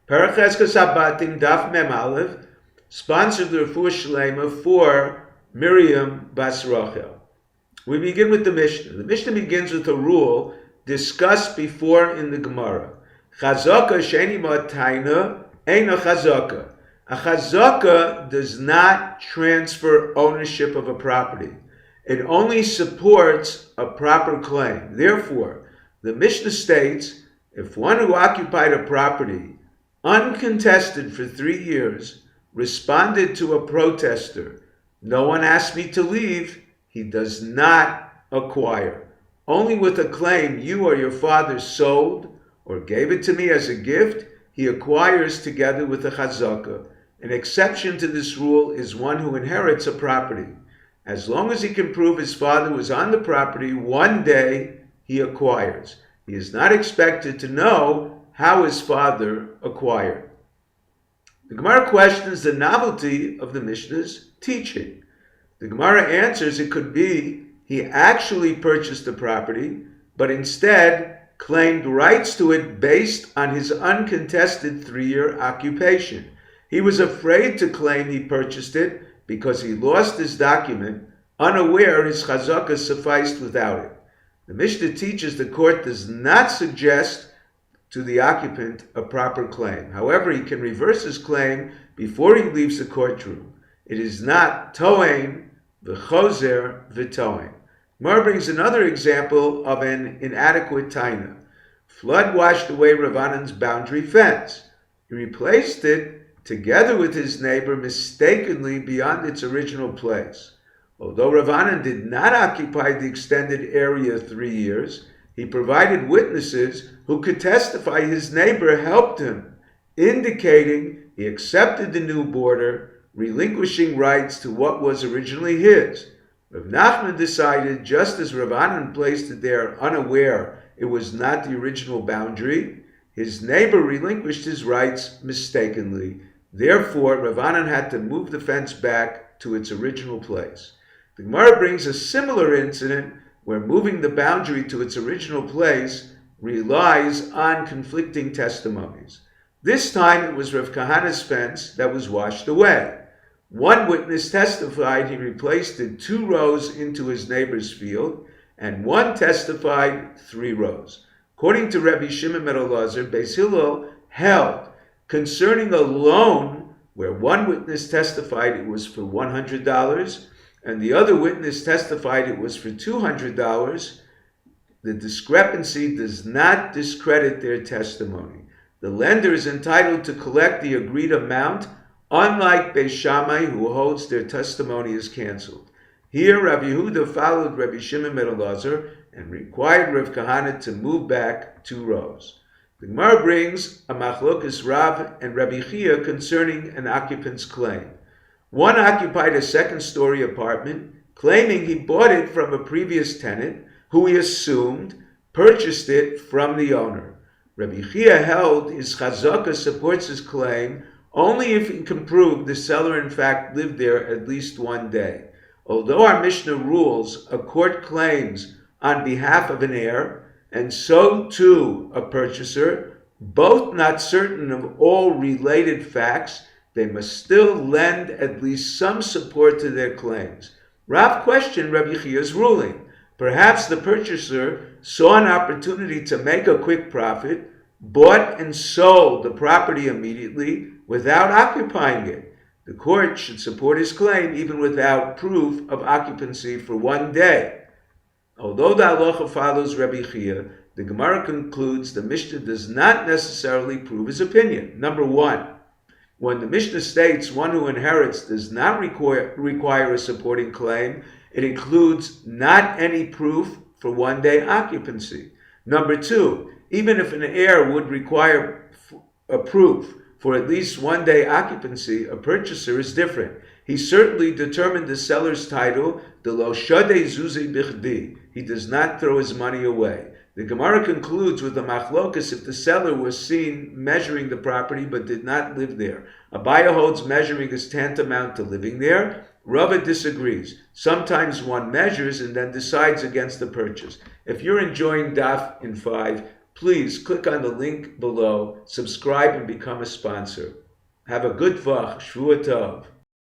Perek Chazkas Habatim Daf Mem Aleph, sponsored the Refuah Shlema for Miriam Bas Rachel. We begin with the Mishnah. The Mishnah begins with a rule discussed before in the Gemara. Chazaka sheni ma'taina eina chazaka. A chazaka does not transfer ownership of a property. It only supports a proper claim. Therefore, the Mishnah states, if one who occupied a property uncontested for 3 years responded to a protester, no one asked me to leave, he does not acquire. Only with a claim, you or your father sold or gave it to me as a gift, he acquires together with a chazaka. An exception to this rule is one who inherits a property. As long as he can prove his father was on the property, one day he acquires. He is not expected to know how his father acquired. The Gemara questions the novelty of the Mishnah's teaching. The Gemara answers it could be he actually purchased the property, but instead claimed rights to it based on his uncontested 3-year occupation. He was afraid to claim he purchased it because he lost his document, unaware his chazakah sufficed without it. The Mishnah teaches the court does not suggest to the occupant a proper claim. However, he can reverse his claim before he leaves the courtroom. It is not to'en v'chozer v'to'en. Mar brings another example of an inadequate taina. Flood washed away Ravanan's boundary fence. He replaced it together with his neighbor mistakenly beyond its original place. Although Ravanan did not occupy the extended area 3 years, he provided witnesses who could testify his neighbor helped him, indicating he accepted the new border, relinquishing rights to what was originally his. Rav Nachman decided, just as Ravanan placed it there unaware it was not the original boundary, his neighbor relinquished his rights mistakenly. Therefore, Ravanan had to move the fence back to its original place. The Gemara brings a similar incident where moving the boundary to its original place relies on conflicting testimonies. This time it was Rav Kahana's fence that was washed away. One witness testified he replaced it 2 rows into his neighbor's field, and one testified 3 rows. According to Rabbi Shimon ben Elazar, Beis Hillel held concerning a loan where one witness testified it was for $100 and the other witness testified it was for $200, the discrepancy does not discredit their testimony. The lender is entitled to collect the agreed amount, unlike Beis Shammai, who holds their testimony is canceled. Here, Rabbi Yehuda followed Rabbi Shimon ben Elazar and required Rav Kahana to move back 2 rows. The Gemara brings a machlokas Rav and Rabbi Chia concerning an occupant's claim. One occupied a 2nd-story apartment, claiming he bought it from a previous tenant, who he assumed purchased it from the owner. Rabbi Chia held his chazakah supports his claim only if he can prove the seller in fact lived there at least 1 day. Although our Mishnah rules a court claims on behalf of an heir, and so too a purchaser, both not certain of all related facts, they must still lend at least some support to their claims. Rav questioned Rabbi Chia's ruling. Perhaps the purchaser saw an opportunity to make a quick profit, bought and sold the property immediately without occupying it. The court should support his claim even without proof of occupancy for 1 day. Although the halacha follows Rabbi Chia, the Gemara concludes the Mishnah does not necessarily prove his opinion. Number 1, when the Mishnah states one who inherits does not require a supporting claim, it includes not any proof for 1 day occupancy. Number 2, even if an heir would require a proof for at least 1 day occupancy, a purchaser is different. He certainly determined the seller's title, the lo shadei zuzi bichdi. He does not throw his money away. The Gemara concludes with a machlokas if the seller was seen measuring the property but did not live there. Abaya holds measuring is tantamount to living there. Rava disagrees. Sometimes one measures and then decides against the purchase. If you're enjoying DaF in 5, please click on the link below, subscribe and become a sponsor. Have a good Vach, Shvua Tov.